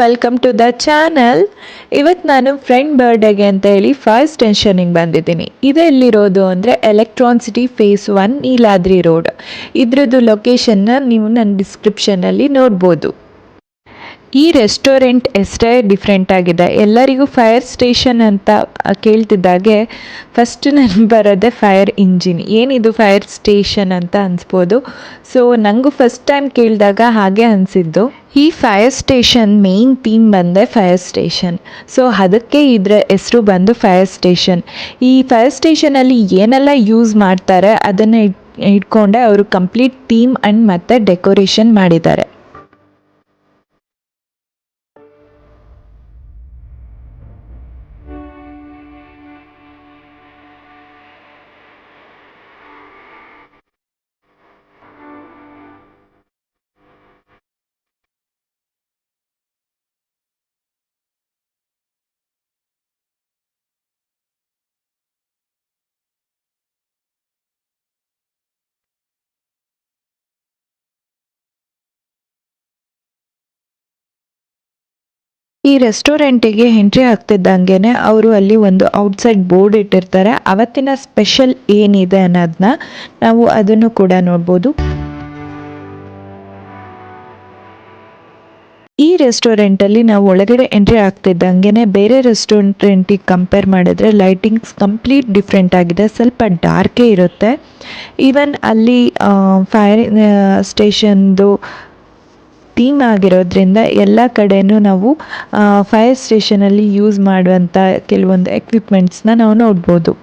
Welcome to the channel. ಇವತ್ತು ನಾನು friend ಬರ್ಡೇಗೆ ಅಂತ ಹೇಳಿ ಫೈರ್ ಸ್ಟೇಷನಿಗೆ ಬಂದಿದ್ದೀನಿ. ಇದೆಲ್ಲಿರೋದು ಅಂದರೆ electron city face 1 Neeladri road. ಇದ್ರದ್ದು ಲೊಕೇಶನ್ನ ನೀವು ನನ್ನ ಡಿಸ್ಕ್ರಿಪ್ಷನಲ್ಲಿ ನೋಡ್ಬೋದು. ಈ ರೆಸ್ಟೋರೆಂಟ್ ಎಷ್ಟೇ ಡಿಫ್ರೆಂಟ್ ಆಗಿದೆ. ಎಲ್ಲರಿಗೂ ಫೈರ್ ಸ್ಟೇಷನ್ ಅಂತ ಕೇಳ್ತಿದ್ದಾಗೆ ಫಸ್ಟ್ ನನಗೆ ಬರೋದೇ ಫೈರ್ ಇಂಜಿನ್. ಏನಿದು ಫೈರ್ ಸ್ಟೇಷನ್ ಅಂತ ಅನಿಸ್ಬೋದು. ಸೊ ನನಗೂ ಫಸ್ಟ್ ಟೈಮ್ ಕೇಳಿದಾಗ ಹಾಗೆ ಅನಿಸಿದ್ದು. ಈ ಫೈರ್ ಸ್ಟೇಷನ್ ಮೇನ್ ಥೀಮ್ ಬಂದೆ ಫೈರ್ ಸ್ಟೇಷನ್. ಸೊ ಅದಕ್ಕೆ ಇದರ ಹೆಸರು ಬಂದು ಫೈರ್ ಸ್ಟೇಷನ್. ಈ ಫೈರ್ ಸ್ಟೇಷನಲ್ಲಿ ಏನೆಲ್ಲ ಯೂಸ್ ಮಾಡ್ತಾರೆ ಅದನ್ನು ಇಟ್ಕೊಂಡೆ ಅವರು ಕಂಪ್ಲೀಟ್ ಥೀಮ್ ಆ್ಯಂಡ್ ಮತ್ತು ಡೆಕೋರೇಷನ್ ಮಾಡಿದ್ದಾರೆ. ಈ ರೆಸ್ಟೋರೆಂಟಿಗೆ ಎಂಟ್ರಿ ಆಗ್ತಿದ್ದಂಗೆ ಅವರು ಅಲ್ಲಿ ಒಂದು ಔಟ್ಸೈಡ್ ಬೋರ್ಡ್ ಇಟ್ಟಿರ್ತಾರೆ. ಅವತ್ತಿನ ಸ್ಪೆಷಲ್ ಏನಿದೆ ಅನ್ನೋದನ್ನ ನಾವು ಅದನ್ನು ಕೂಡ ನೋಡ್ಬೋದು. ಈ ರೆಸ್ಟೋರೆಂಟಲ್ಲಿ ನಾವು ಒಳಗಡೆ ಎಂಟ್ರಿ ಆಗ್ತಿದ್ದಂಗೆ ಬೇರೆ ರೆಸ್ಟೋರೆಂಟಿಗೆ ಕಂಪೇರ್ ಮಾಡಿದ್ರೆ ಲೈಟಿಂಗ್ಸ್ ಕಂಪ್ಲೀಟ್ ಡಿಫ್ರೆಂಟ್ ಆಗಿದೆ. ಸ್ವಲ್ಪ ಡಾರ್ಕೇ ಇರುತ್ತೆ. ಈವನ್ ಅಲ್ಲಿ ಫೈರ್ ಸ್ಟೇಷನ್ದು ಥೀಮ್ ಆಗಿರೋದ್ರಿಂದ ಎಲ್ಲ ಕಡೆಯೂ ನಾವು ಫೈರ್ ಸ್ಟೇಷನಲ್ಲಿ ಯೂಸ್ ಮಾಡುವಂಥ ಕೆಲವೊಂದು ಎಕ್ವಿಪ್ಮೆಂಟ್ಸ್ನ ನಾವು ನೋಡ್ಬೋದು.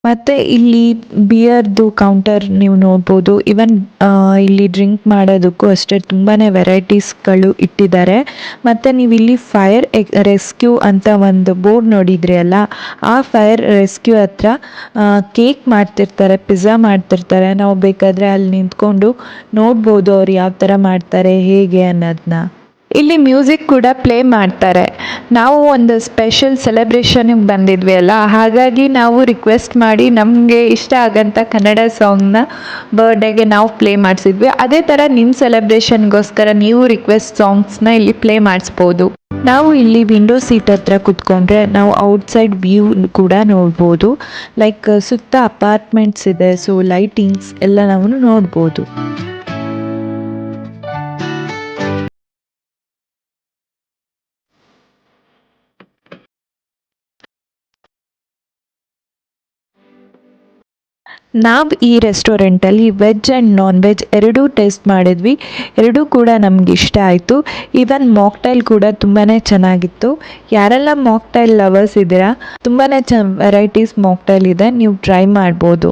ಮತ್ತು ಇಲ್ಲಿ ಬಿಯರ್ದು ಕೌಂಟರ್ ನೀವು ನೋಡ್ಬೋದು. ಈವನ್ ಇಲ್ಲಿ ಡ್ರಿಂಕ್ ಮಾಡೋದಕ್ಕೂ ಅಷ್ಟೇ ತುಂಬಾ ವೆರೈಟೀಸ್ಗಳು ಇಟ್ಟಿದ್ದಾರೆ. ಮತ್ತು ನೀವು ಇಲ್ಲಿ ಫೈರ್ ರೆಸ್ಕ್ಯೂ ಅಂತ ಒಂದು ಬೋರ್ಡ್ ನೋಡಿದ್ರಿ ಅಲ್ಲ, ಆ ಫೈರ್ ರೆಸ್ಕ್ಯೂ ಹತ್ರ ಕೇಕ್ ಮಾಡ್ತಿರ್ತಾರೆ, ಪಿಜ್ಜಾ ಮಾಡ್ತಿರ್ತಾರೆ. ನಾವು ಬೇಕಾದರೆ ಅಲ್ಲಿ ನಿಂತ್ಕೊಂಡು ನೋಡ್ಬೋದು ಅವ್ರು ಯಾವ ಥರ ಮಾಡ್ತಾರೆ ಹೇಗೆ ಅನ್ನೋದನ್ನ. ಇಲ್ಲಿ ಮ್ಯೂಸಿಕ್ ಕೂಡ ಪ್ಲೇ ಮಾಡ್ತಾರೆ. ನಾವು ಒಂದು ಸ್ಪೆಷಲ್ ಸೆಲೆಬ್ರೇಷನಿಗೆ ಬಂದಿದ್ವಿ ಅಲ್ಲ, ಹಾಗಾಗಿ ನಾವು ರಿಕ್ವೆಸ್ಟ್ ಮಾಡಿ ನಮಗೆ ಇಷ್ಟ ಆಗಂಥ ಕನ್ನಡ ಸಾಂಗ್ನ ಬರ್ಡೇಗೆ ನಾವು ಪ್ಲೇ ಮಾಡಿಸಿದ್ವಿ. ಅದೇ ಥರ ನಿಮ್ಮ ಸೆಲೆಬ್ರೇಷನ್ಗೋಸ್ಕರ ನೀವು ರಿಕ್ವೆಸ್ಟ್ ಸಾಂಗ್ಸ್ನ ಇಲ್ಲಿ ಪ್ಲೇ ಮಾಡಿಸ್ಬೋದು. ನಾವು ಇಲ್ಲಿ ವಿಂಡೋ ಸೀಟ್ ಹತ್ರ ಕುತ್ಕೊಂಡ್ರೆ ನಾವು ಔಟ್ಸೈಡ್ ವ್ಯೂ ಕೂಡ ನೋಡ್ಬೋದು. ಲೈಕ್ ಸುತ್ತ ಅಪಾರ್ಟ್ಮೆಂಟ್ಸ್ ಇದೆ, ಸೊ ಲೈಟಿಂಗ್ಸ್ ಎಲ್ಲ ನಾವು ನೋಡ್ಬೋದು. ನಾವು ಈ ರೆಸ್ಟೋರೆಂಟಲ್ಲಿ ವೆಜ್ ಆ್ಯಂಡ್ ನಾನ್ ವೆಜ್ ಎರಡೂ ಟೇಸ್ಟ್ ಮಾಡಿದ್ವಿ. ಎರಡೂ ಕೂಡ ನಮ್ಗೆ ಇಷ್ಟ ಆಯಿತು. ಈವನ್ ಮಾಕ್ಟೈಲ್ ಕೂಡ ತುಂಬಾ ಚೆನ್ನಾಗಿತ್ತು. ಯಾರೆಲ್ಲ ಮಾಕ್ಟೈಲ್ ಲವರ್ಸ್ ಇದ್ದೀರಾ, ತುಂಬಾ ವೆರೈಟೀಸ್ ಮಾಕ್ಟೈಲ್ ಇದೆ, ನೀವು ಟ್ರೈ ಮಾಡ್ಬೋದು.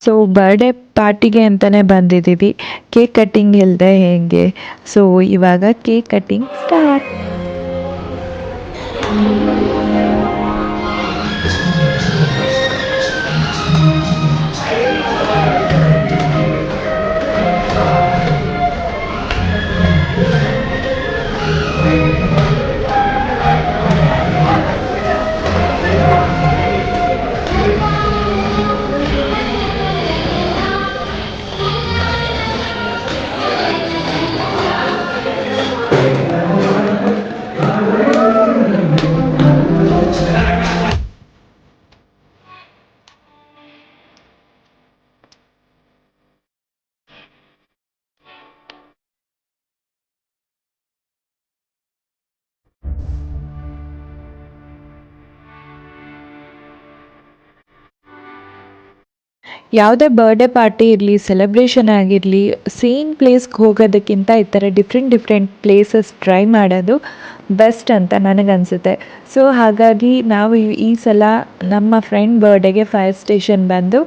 ಸೊ ಬರ್ಡೇ ಪಾರ್ಟಿಗೆ ಅಂತಲೇ ಬಂದಿದ್ದೀವಿ. ಕೇಕ್ ಕಟ್ಟಿಂಗ್ ಇಲ್ಲದೆ ಹೇಗೆ? ಸೊ ಇವಾಗ ಕೇಕ್ ಕಟ್ಟಿಂಗ್ ಸ್ಟಾರ್ಟ್. ಯಾವುದೇ ಬರ್ಡೇ ಪಾರ್ಟಿ ಇರಲಿ, ಸೆಲೆಬ್ರೇಷನ್ ಆಗಿರಲಿ, ಸೇಮ್ ಪ್ಲೇಸ್ಗೆ ಹೋಗೋದಕ್ಕಿಂತ ಈ ಥರ ಡಿಫ್ರೆಂಟ್ ಡಿಫ್ರೆಂಟ್ ಪ್ಲೇಸಸ್ ಟ್ರೈ ಮಾಡೋದು ಬೆಸ್ಟ್ ಅಂತ ನನಗನ್ಸುತ್ತೆ. ಸೊ ಹಾಗಾಗಿ ನಾವು ಈ ಸಲ ನಮ್ಮ ಫ್ರೆಂಡ್ ಬರ್ಡೇಗೆ ಫೈರ್ ಸ್ಟೇಷನ್ ಬಂದು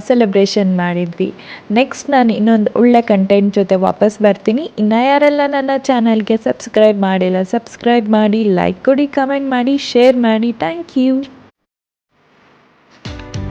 ಸೆಲೆಬ್ರೇಷನ್ ಮಾಡಿದ್ವಿ. ನೆಕ್ಸ್ಟ್ ನಾನು ಇನ್ನೊಂದು ಒಳ್ಳೆ ಕಂಟೆಂಟ್ ಜೊತೆ ವಾಪಸ್ ಬರ್ತೀನಿ. ಇನ್ನು ಯಾರೆಲ್ಲ ನನ್ನ ಚಾನಲ್ಗೆ ಸಬ್ಸ್ಕ್ರೈಬ್ ಮಾಡಿಲ್ಲ, ಸಬ್ಸ್ಕ್ರೈಬ್ ಮಾಡಿ, ಲೈಕ್ ಕೊಡಿ, ಕಮೆಂಟ್ ಮಾಡಿ, ಶೇರ್ ಮಾಡಿ. Thank you.